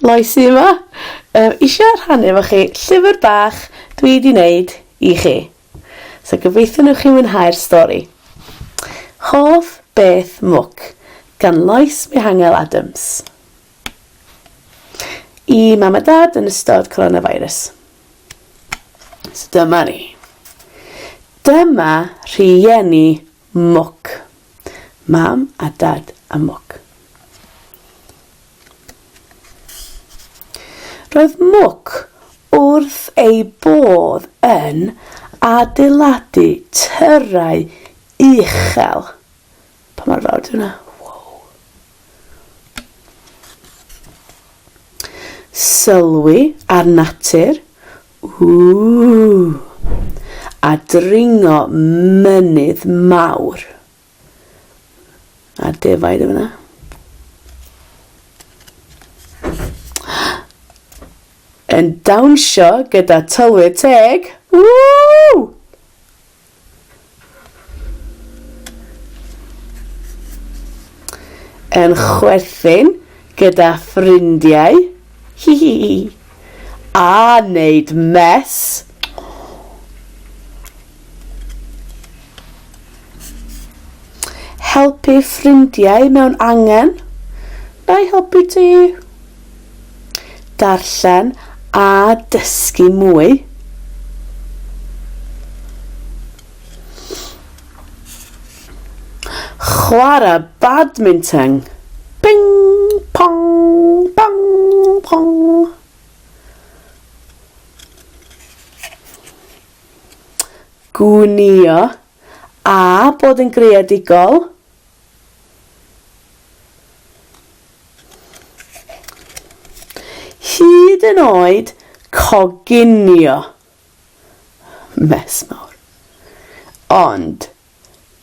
Loesi yma. Eisiau rhannu efo chi llyfr bach dwi wedi wneud i chi. So gobeithio nhw chi mwynhau'r stori. Hoff beth mwc gan Lois Mihangel Adams. I mam a dad yn ystod coronavirus. So dyma ni. Dyma rhieni mwc. Mam a dad a mwc. Roedd mwc wrth ei bodd yn adeiladu tyrau uchel. Pa mor fawr di hwnna? Wow. Sylwi ar natur. A dringo mynydd mawr. A defaid o hwnna. Yn dawnsio gyda tylwyth teg. Woo! Yn chwerthin gyda ffrindiau. Hihihi. A wneud mes. Helpu ffrindiau mewn angen. Na i helpu ti. Darllen a dysgu mwy. Chwarae badminton. Bing, pong, bang, pong. Gwnïo a bod yn greadigol. Hyd yn oed coginio. Mes mawr. Ond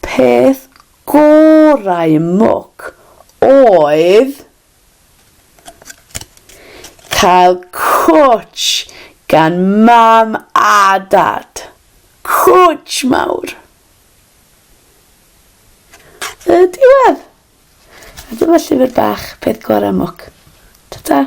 peth gorau mwc oedd cael cwtsh gan mam a dad. Cwtsh mawr. Y diwedd. A dyma llyfr bach peth gorau mwc. Ta-ta.